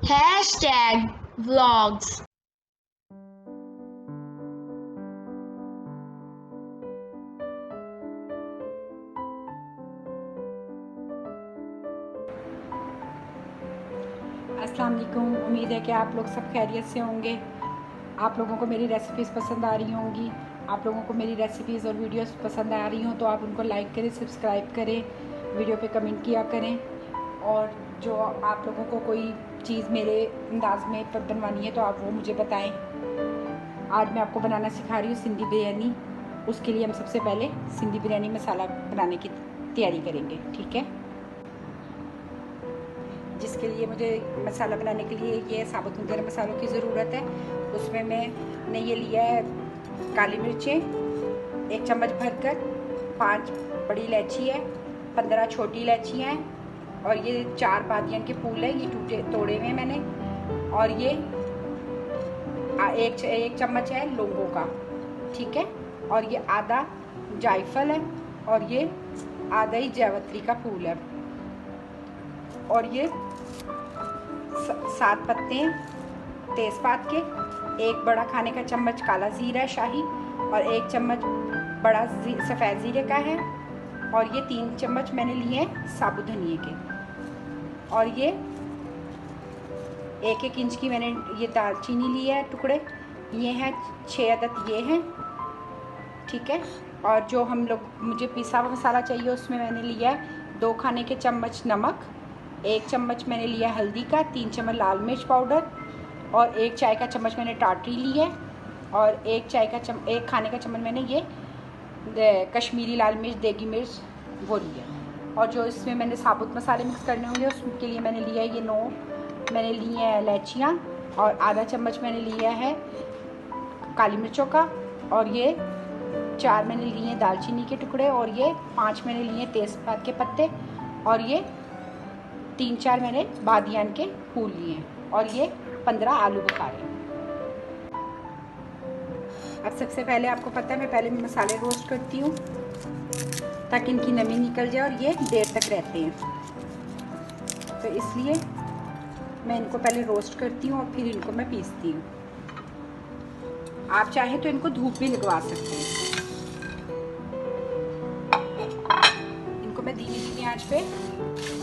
#vlogs। अस्सलाम वालेकुम। उम्मीद है कि आप लोग सब खैरियत से होंगे। आप लोगों को मेरी रेसिपीज़ पसंद आ रही होंगी। आप लोगों को मेरी रेसिपीज़ और वीडियोस पसंद आ रही हों तो आप उनको लाइक करें, सब्सक्राइब करें, वीडियो पे कमेंट किया करें। और जो आप लोगों को कोई चीज़ मेरे अंदाज में बनवानी है तो आप वो मुझे बताएं। आज मैं आपको बनाना सिखा रही हूँ सिंधी बिरयानी। उसके लिए हम सबसे पहले सिंधी बिरयानी मसाला बनाने की तैयारी करेंगे, ठीक है। जिसके लिए मुझे मसाला बनाने के लिए ये साबुत गरम मसालों की ज़रूरत है। उसमें मैंने ये लिया है काली मिर्चें 1 चम्मच भरकर, 5 बड़ी इलायची है, 15 छोटी इलायचियाँ हैं और ये 4 बादियान के फूल हैं, ये तोड़े हुए हैं मैंने। और ये एक चम्मच है लौंगों का, ठीक है। और ये आधा जायफल है और ये आधा ही जावित्री का फूल है। और ये 7 पत्ते हैं तेज़पात के, 1 बड़ा खाने का चम्मच काला ज़ीरा शाही और 1 चम्मच बड़ा सफ़ेद ज़ीरे का है। और ये 3 चम्मच मैंने लिए हैं साबुत धनिए के। और ये 1-1 इंच की मैंने ये दालचीनी ली है, टुकड़े ये हैं 6 अदद ये हैं, ठीक है। और जो हम लोग मुझे पिसा हुआ मसाला चाहिए उसमें मैंने लिया है 2 खाने के चम्मच नमक, 1 चम्मच मैंने लिया हल्दी का, 3 चम्मच लाल मिर्च पाउडर और 1 चाय का चम्मच मैंने टाटरी ली है। और 1 खाने का चम्मच मैंने ये कश्मीरी लाल मिर्च देगी मिर्च वो लिया। और जो इसमें मैंने साबुत मसाले मिक्स करने होंगे उसके लिए मैंने लिया है ये 9 मैंने ली है इलायचियाँ और आधा चम्मच मैंने लिया है काली मिर्चों का। और ये 4 मैंने लिए हैं दालचीनी के टुकड़े और ये 5 मैंने लिए हैं तेज़पात के पत्ते और ये 3-4 मैंने बादियान के फूल लिए हैं और ये 15 आलू बुखारे। अब सबसे पहले आपको पता है मैं पहले मसाले रोस्ट करती हूँ ताकि इनकी नमी निकल जाए और ये देर तक रहते हैं, तो इसलिए मैं इनको पहले रोस्ट करती हूँ और फिर इनको मैं पीसती हूँ। आप चाहें तो इनको धूप भी लगवा सकते हैं। इनको मैं धीमी धीमी आंच पे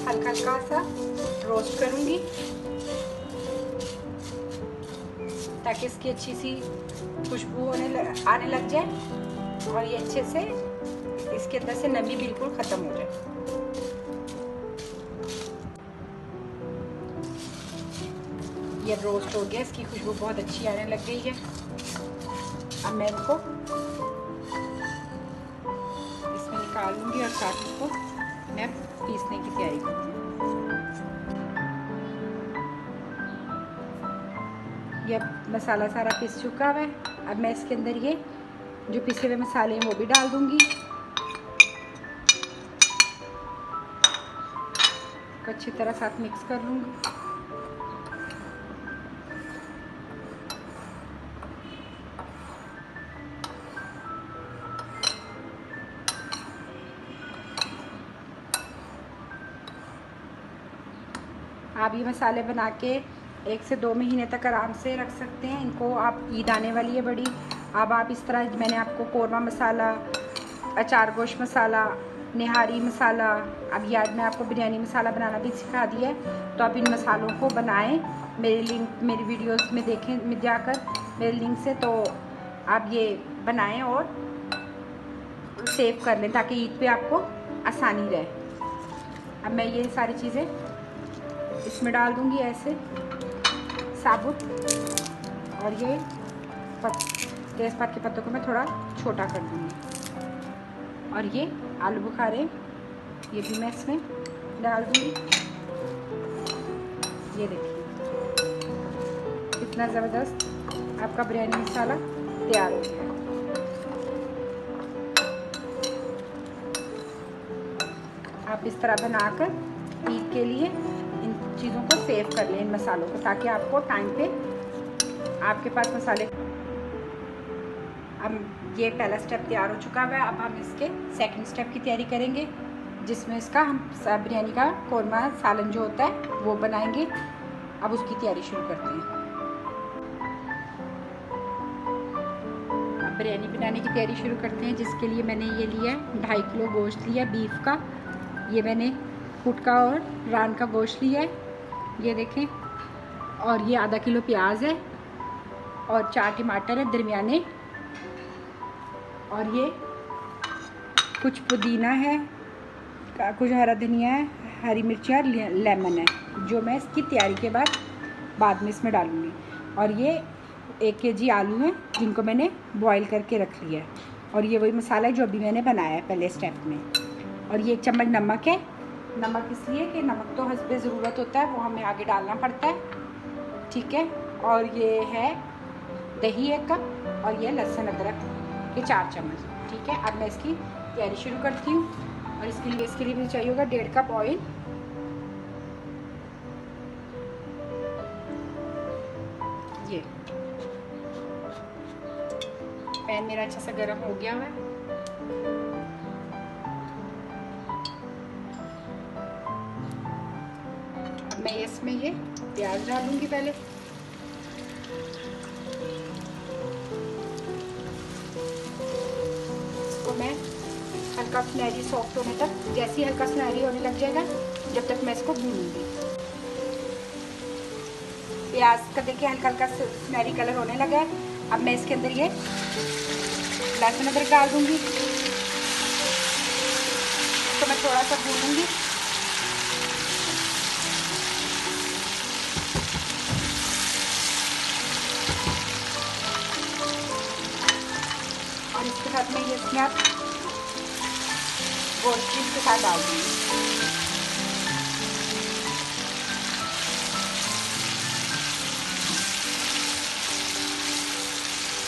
हल्का हल्का सा रोस्ट करूँगी ताकि इसकी अच्छी सी खुशबू आने लग जाए और ये अच्छे से इसके अंदर से नमी बिल्कुल ख़त्म हो जाए। ये रोस्ट हो गया, इसकी खुशबू बहुत अच्छी आने लग गई है। अब मैं इनको इसमें निकाल लूँगी और साथ इसको मैं पीसने की तैयारी करूँगी। ये मसाला सारा पीस चुका है। अब मैं इसके अंदर ये जो पिसे हुए मसाले हैं वो भी डाल दूँगी, अच्छी तरह साथ मिक्स कर लूँगी। आप ये मसाले बना के 1 से 2 महीने तक आराम से रख सकते हैं। इनको आप ईद आने वाली है बड़ी, अब आप इस तरह मैंने आपको कौरमा मसाला, अचार गोश्त मसाला, निहारी मसाला, अभी आज मैं आपको बिरयानी मसाला बनाना भी सिखा दिया है। तो आप इन मसालों को बनाएं, मेरी वीडियोस में देखें जाकर मेरे लिंक से, तो आप ये बनाएं और सेव कर लें ताकि ईद पे आपको आसानी रहे। अब मैं ये सारी चीज़ें इसमें डाल दूंगी ऐसे साबुत, और ये तेज़पात के पत्तों को मैं थोड़ा छोटा कर दूंगी और ये आलू बुखारे ये भी मैं इसमें डाल दूंगी। ये देखिए कितना ज़बरदस्त आपका बिरयानी मसाला तैयार हो गया है। आप इस तरह बनाकर ईद के लिए इन चीज़ों को सेव कर लें, इन मसालों को, ताकि आपको टाइम पे आपके पास मसाले। अब ये पहला स्टेप तैयार हो चुका है। अब हम इसके सेकंड स्टेप की तैयारी करेंगे जिसमें इसका हम बिरयानी का कौरमा सालन जो होता है वो बनाएंगे। अब उसकी तैयारी शुरू करते हैं। अब बिरयानी बनाने की तैयारी शुरू करते हैं, जिसके लिए मैंने ये लिया है 2.5 किलो गोश्त लिया बीफ का। ये मैंने पुटका और रान का गोश्त लिया है, ये देखें। और ये आधा किलो प्याज है और 4 टमाटर है दरमियाने। और ये कुछ पुदीना है, कुछ हरा धनिया है, हरी मिर्ची और लेमन है, जो मैं इसकी तैयारी के बाद में इसमें डालूँगी। और ये 1 kg आलू हैं, जिनको मैंने बॉईल करके रख लिया है। और ये वही मसाला है जो अभी मैंने बनाया है पहले स्टेप में। और ये 1 चम्मच नमक है। नमक इसलिए कि नमक तो हस्बे ज़रूरत होता है, वो हमें आगे डालना पड़ता है, ठीक है। और ये है दही 1 कप और ये लहसुन अदरक के 4 चम्मच, ठीक है। अब मैं इसकी तैयारी शुरू करती हूँ। और इसके लिए मुझे चाहिए होगा 1.5 कप ऑयल। ये पैन मेरा अच्छा सा गर्म हो गया है। अब मैं इसमें ये प्याज डालूंगी पहले। इसको मैं हल्का सुनहरी सॉफ्ट होने तक, जैसे ही हल्का सुनहरी होने लग जाएगा, जब तक मैं इसको भूनूंगी। प्याज का देखिए हल्का हल्का सुनहरी कलर होने लगा है। अब मैं इसके अंदर ये लहसुन अदरक डाल दूंगी, तो मैं थोड़ा सा भूनूंगी। और इसके साथ में ये इसमें आप गोश्त भी इसके साथ डाल दूंगी।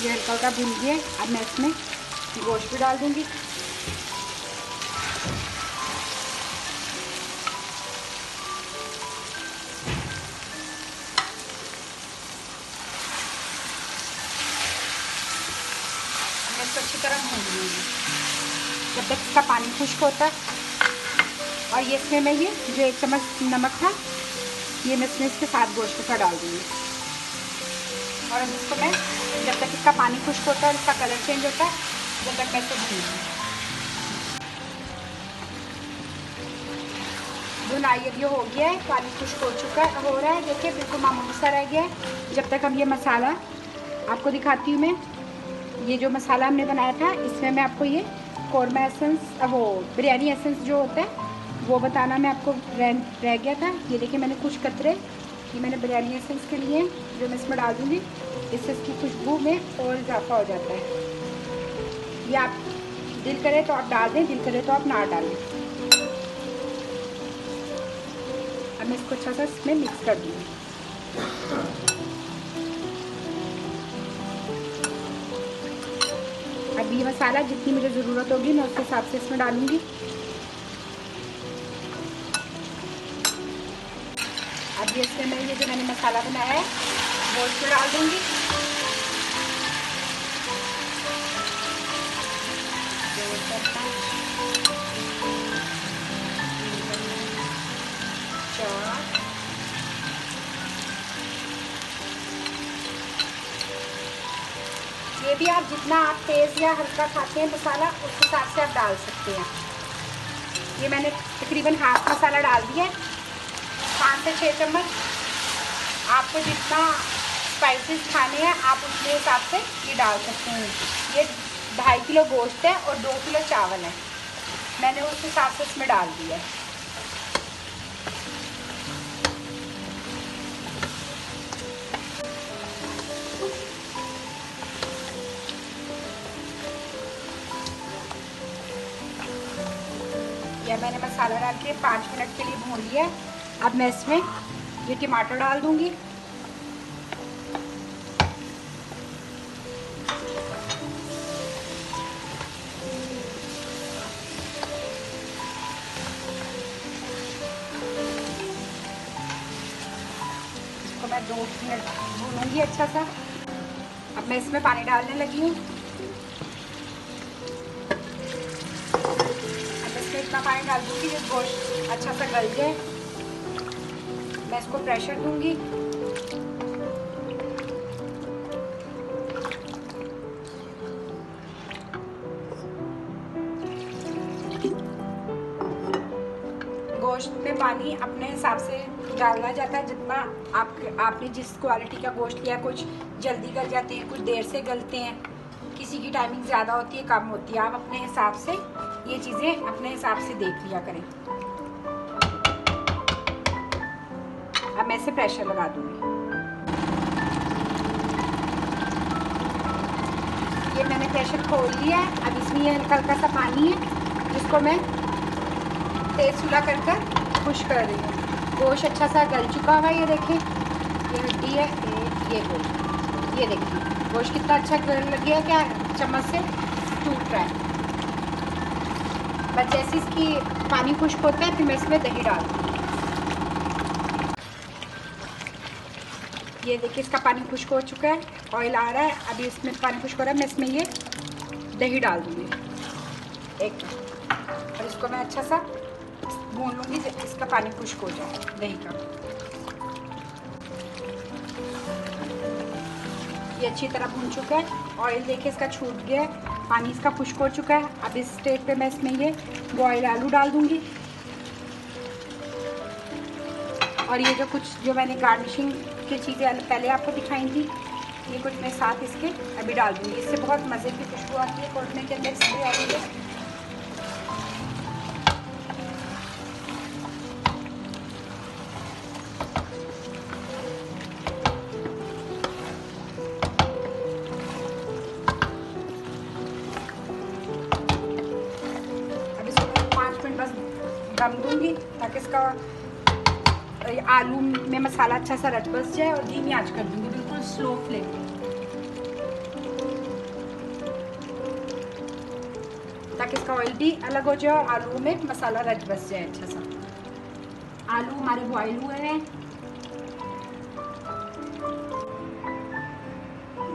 ये हल्का हल्का भून गया। अब मैं इसमें गोश्त भी डाल दूंगी। मैं इसको अच्छी तरह भून लूँगी जब तक इसका पानी खुश्क होता है। और ये इसमें मैं ये जो 1 चम्मच नमक था, ये मैं इसमें इसके साथ गोश्त के साथ डाल दूँगी। और इसको मैं जब तक इसका पानी खुश्क होता है और इसका कलर चेंज होता है, जब तक मैं इसको भूनूंगी। भुनाई अब ये हो गया है, पानी खुश्क हो चुका है, हो रहा है, देखिए बिल्कुल मामूली सा रह गया है। जब तक हम ये मसाला आपको दिखाती हूँ मैं, ये जो मसाला हमने बनाया था, इसमें मैं आपको ये कौरमा एसेंस, वो बिरयानी एसेंस जो होता है वो बताना मैं आपको रह गया था। ये देखिए मैंने कुछ कतरे ये मैंने बिरयानी एसेंस के लिए जो मैं इसमें डाल दूँगी। इससे इसकी खुशबू में और इजाफा हो जाता है। ये आप दिल करे तो आप डाल दें, दिल करे तो आप ना डालें। अब मैं इसको अच्छा सा इसमें मिक्स कर दूँगी। अब ये मसाला जितनी मुझे ज़रूरत होगी मैं उसके हिसाब से इसमें डालूँगी। अब ये इसमें मैं ये जो मैंने मसाला बनाया है वो इसमें डाल दूँगी। ये भी आप जितना आप तेज़ या हल्का खाते हैं मसाला, उस हिसाब से आप डाल सकते हैं। ये मैंने तकरीबन हाफ मसाला डाल दिया है, 5 से 6 चम्मच। आपको जितना स्पाइसेस खाने हैं आप उसके हिसाब से ये डाल सकते हैं। ये 2.5 किलो गोश्त है और 2 किलो चावल है, मैंने उस हिसाब से इसमें डाल दिया है। या मैंने मसाला डाल के 5 मिनट के लिए भून लिया है। अब मैं इसमें ये टमाटर डाल दूंगी। इसको मैं 2 मिनट भूनूंगी अच्छा सा। अब मैं इसमें पानी डालने लगी हूँ। इतना पानी डाल दूँगी कि गोश्त अच्छा सा गल जाए। मैं इसको प्रेशर दूंगी। गोश्त में पानी अपने हिसाब से डालना जाता है, जितना आपने जिस क्वालिटी का गोश्त लिया। कुछ जल्दी गल जाते हैं, कुछ देर से गलते हैं, किसी की टाइमिंग ज़्यादा होती है, कम होती है। आप अपने हिसाब से ये चीज़ें अपने हिसाब से देख लिया करें। अब मैं इसे प्रेशर लगा दूँगी। ये मैंने प्रेशर खोल लिया है। अब इसमें ये हल्का हल्का सा पानी है, जिसको मैं तेज चूल्हा कर खुश कर रही हूँ। गोश्त अच्छा सा गल चुका हुआ है। ये देखें, ये हड्डी है, ये गोश्त, ये देखिए गोश्त कितना अच्छा गल लग गया, क्या चम्मच से टूट रहा है। बस जैसे इसकी पानी खुश्क होता है, फिर मैं इसमें दही डाल दूँ। ये देखिए इसका पानी खुश्क हो चुका है, ऑयल आ रहा है। अभी इसमें पानी खुश्क हो रहा है, मैं इसमें ये दही डाल दूँगी एक, और इसको मैं अच्छा सा भून लूँगी जब इसका पानी खुश्क हो जाए दही का। ये अच्छी तरह भून चुका है, ऑयल देखिए इसका छूट गया है, पानी इसका खुश्क हो चुका है। अब इस स्टेज पे मैं इसमें ये बॉयल आलू डाल दूँगी, और ये जो मैंने गार्निशिंग की चीज़ें पहले आपको दिखाई थी, ये कुछ मैं साथ इसके अभी डाल दूँगी। इससे बहुत मज़े की खुशबू आती है कोल्ड के अंदर इससे आती है। अब इसको 5 मिनट बस दम दूँगी, ताकि इसका आलू में मसाला अच्छा सा रच बस जाए, और धीमी आंच कर दूँगी, बिल्कुल स्लो फ्लेम पे, ताकि इसका ऑयल भी अलग हो जाए और आलू में मसाला रच बस जाए अच्छा सा। आलू हमारे बॉयल हुए हैं,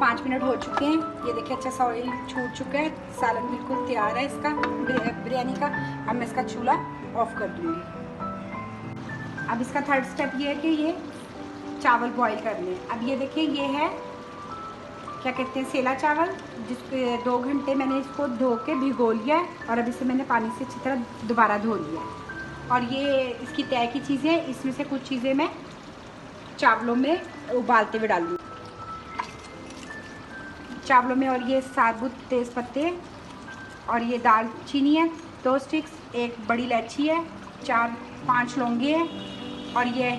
5 मिनट हो चुके हैं। ये देखिए अच्छा सा ऑयल छूट चुका है, सालन बिल्कुल तैयार है इसका बिरयानी का। अब मैं इसका चूल्हा ऑफ कर दूँगी। अब इसका थर्ड स्टेप ये है कि ये चावल बॉईल करने। अब ये देखिए, ये है क्या कहते हैं, सेला चावल, जिसके 2 घंटे मैंने इसको धो के भिगो लिया है, और अब इसे मैंने पानी से अच्छी तरह दोबारा धो लिया है। और ये इसकी तय की चीज़ें, इसमें से कुछ चीज़ें मैं चावलों में उबालते हुए डालूँगी चावलों में। और ये साबुत तेज़ पत्ते, और ये दालचीनी है 2 स्टिक्स, एक बड़ी इलायची है, 4-5 लौंगे हैं, और ये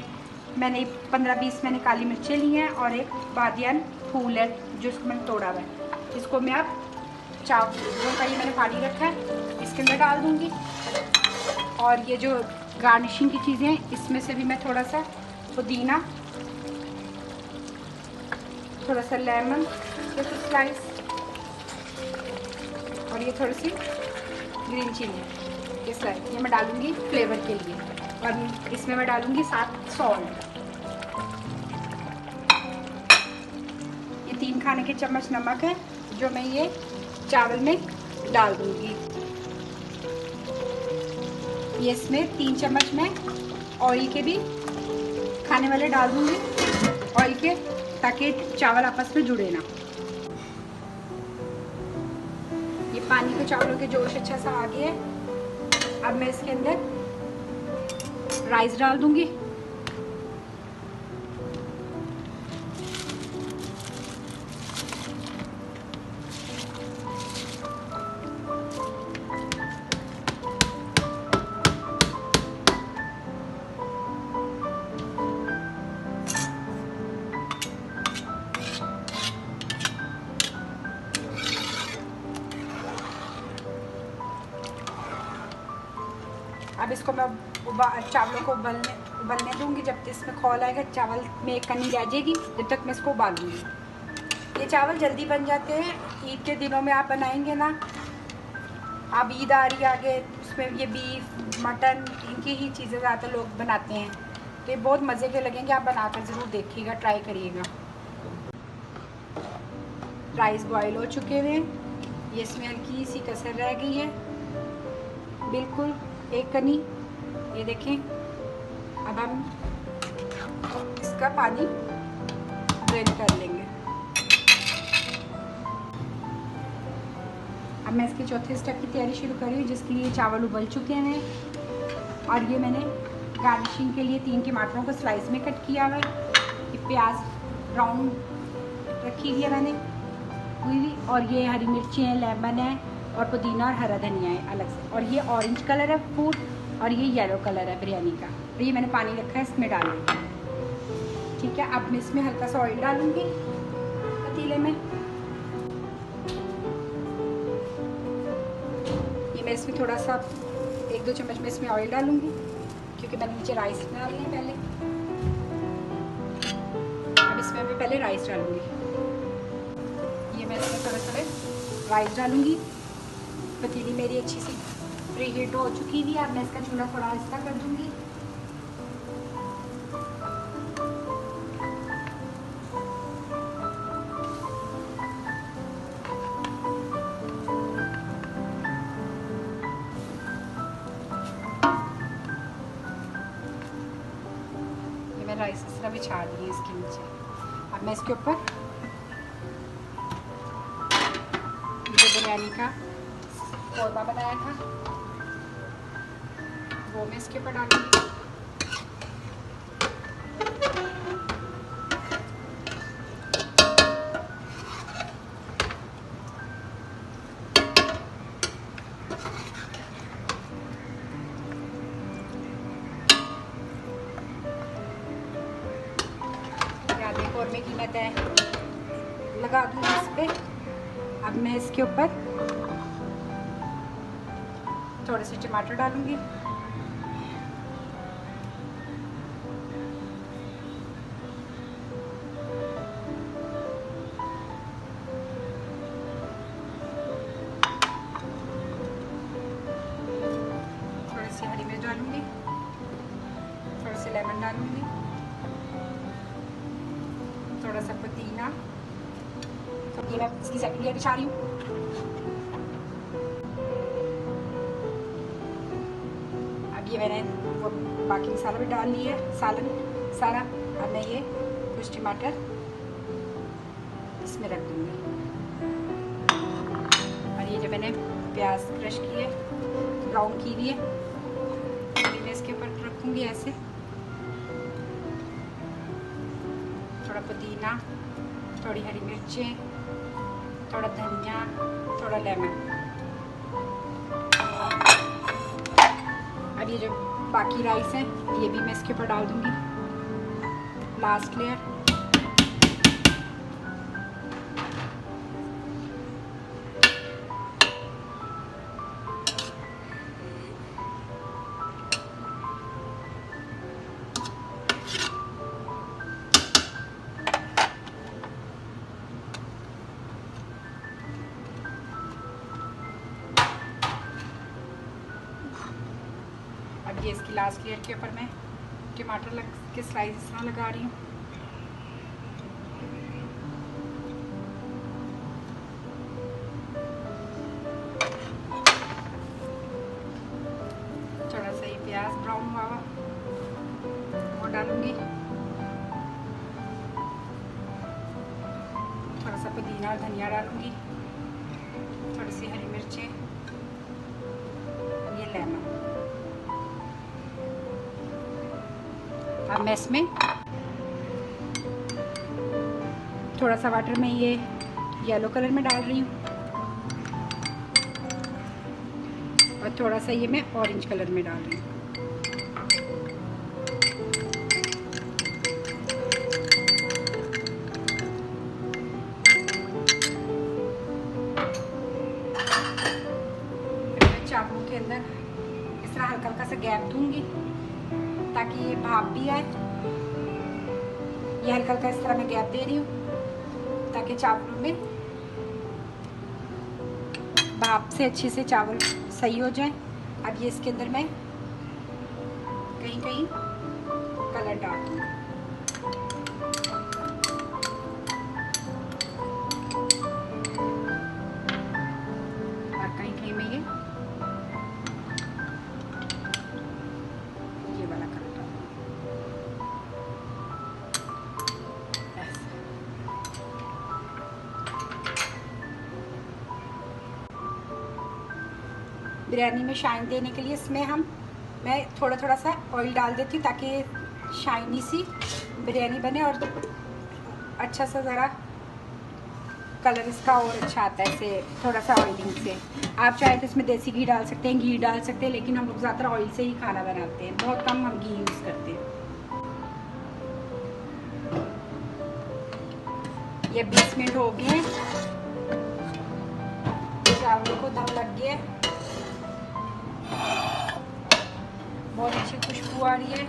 मैंने 15-20 मैंने काली मिर्चें ली हैं, और एक बादियान फूल है जो इसको मैंने तोड़ा हुआ है। इसको मैं अब चावलों का ये मैंने पानी रखा है, इसके अंदर डाल दूँगी। और ये जो गार्निशिंग की चीज़ें हैं, इसमें से भी मैं थोड़ा सा पुदीना, थोड़ा सा लेमन के स्लाइस, और ये थोड़ी सी ग्रीन चिली के स्लाइस, ये मैं डालूँगी फ्लेवर के लिए। और इसमें मैं डालूँगी साथ सॉल्ट, ये 3 खाने के चम्मच नमक है, जो मैं ये चावल में डाल दूँगी। ये इसमें 3 चम्मच मैं ऑयल के भी खाने वाले डाल दूँगी, ऑयल के, ताकि चावल आपस में जुड़े ना। ये पानी को चावलों के जोश अच्छा सा आ गया है। अब मैं इसके अंदर राइस डाल दूँगी। अब इसको मैं चावलों को उबलने दूंगी। जब तक इसमें खौल आएगा, चावल में एक कनी रह जाएगी, जब तक मैं इसको उबालूंगी। ये चावल जल्दी बन जाते हैं। ईद के दिनों में आप बनाएंगे ना, अब ईद आ रही है आगे, उसमें ये बीफ मटन इनकी ही चीज़ें ज़्यादा लोग बनाते हैं, तो ये बहुत मज़े के लगेंगे। आप बनाकर ज़रूर देखिएगा, ट्राई करिएगा। राइस बॉयल हो चुके हुए हैं, ये इसमें हल्की सी कसर रह गई है, बिल्कुल एक कनी, ये देखें। अब हम इसका पानी ड्रेन कर लेंगे। अब मैं इसके चौथे स्टेप की तैयारी शुरू कर रही हूँ, जिसके लिए चावल उबल चुके हैं और ये मैंने गार्निशिंग के लिए 3 टमाटरों को स्लाइस में कट किया हुआ है। ये प्याज ब्राउन रखी हुई है मैंने हुई, और ये हरी मिर्ची है, लेमन है और पुदीना और हरा धनिया है अलग से, और ये ऑरेंज कलर है फूड और ये येलो कलर है बिरयानी का, और ये मैंने पानी रखा है इसमें डालूंगी। ठीक है, अब मैं इसमें हल्का सा ऑयल डालूंगी पतीले में। ये मैं इसमें थोड़ा सा 1-2 चम्मच में इसमें ऑयल डालूंगी, क्योंकि मैंने नीचे राइस डालने हैं पहले। अब इसमें मैं पहले राइस डालूंगी। ये मैं इसमें थोड़ा राइस डालूंगी। पतीली मेरी अच्छी सी प्री हीट हो चुकी थी। अब मैं इसका चूल्हा थोड़ा आहिस्ता कर दूंगी। ये मैं राइस इस तरह बिछा दी है इसके नीचे। अब मैं इसके ऊपर जो बिरयानी का कौरमा बनाया था वो मैं इसके ऊपर डालूंगी। आधे कौरमे की मैं तय लगा दूंगी इस पर। अब मैं इसके ऊपर थोड़े से टमाटर डालूंगी। थोड़ी सी हरी मिर्च डालूंगी, थोड़े से लेमन डालूंगी, थोड़ा सा पुदीना। तो ये मैं इसकी सेकंड लेयर बिछा रही हूँ। ये मैंने वो बाकी मसाला भी डाल लिया है, सालन सारा। अब मैं ये कुछ टमाटर इसमें रख दूँगी, और ये जो मैंने प्याज क्रश की है ब्राउन की हुई है ये मैं इसके ऊपर रखूँगी ऐसे। थोड़ा पुदीना, थोड़ी हरी मिर्चें, थोड़ा धनिया, थोड़ा लेमन। अब ये जो बाकी राइस है ये भी मैं इसके ऊपर डाल दूंगी, लास्ट लेयर। अब ये इसकी लास्ट लेयर के ऊपर मैं टमाटर के स्लाइस इस तरह लगा रही हूँ। थोड़ा सा ये प्याज ब्राउन हुआ वो डालूंगी, थोड़ा सा पुदीना और धनिया डालूंगी, थोड़ी सी हरी मिर्चें, ये लेमन। अब मैं इसमें थोड़ा सा वाटर में ये येलो कलर में डाल रही हूँ, और थोड़ा सा ये मैं ऑरेंज कलर में डाल रही हूँ। मैं चावलों के अंदर इस तरह हल्का हल्का सा गैप दूंगी ताकि ये भाप भी आए। ये हल्का हल्का इस तरह मैं गैप दे रही हूँ ताकि चावलों में भाप से अच्छे से चावल सही हो जाए। अब ये इसके अंदर मैं कहीं कहीं कलर डाल दूँगी। और कहीं कहीं में ये वाला कलर डाल। बिरयानी में शाइन देने के लिए इसमें मैं थोड़ा थोड़ा सा ऑयल डाल देती हूँ ताकि शाइनी सी बिरयानी बने और अच्छा सा ज़रा कलर इसका और अच्छा आता है इसे थोड़ा सा ऑयलिंग से। आप चाहे तो इसमें देसी घी डाल सकते हैं, घी डाल सकते हैं, लेकिन हम लोग ज़्यादातर ऑयल से ही खाना बनाते हैं, बहुत कम हम घी यूज़ करते हैं। ये 20 मिनट हो गए, चावलों को दम लग गया, बहुत अच्छी खुशबू आ रही है।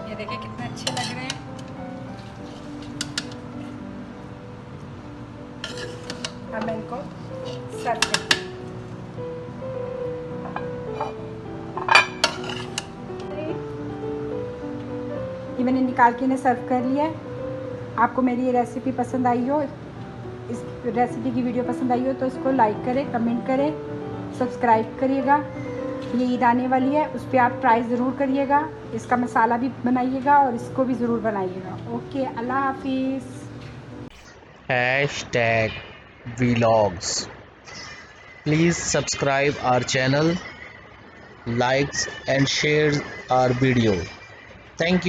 ये देखिए कितने अच्छे लग रहे हैं। अब मैं इनको सर्व करती हूँ। ये मैंने निकाल के इन्हें सर्व कर लिया है। आपको मेरी ये रेसिपी पसंद आई हो, इस रेसिपी की वीडियो पसंद आई हो तो इसको लाइक करें, कमेंट करें, सब्सक्राइब करिएगा। ये ईद आने वाली है, उस पर आप ट्राई ज़रूर करिएगा, इसका मसाला भी बनाइएगा और इसको भी ज़रूर बनाइएगा। ओके, अल्लाह हाफिज़। #vlogs. Please subscribe our channel, likes and share our video. Thank you.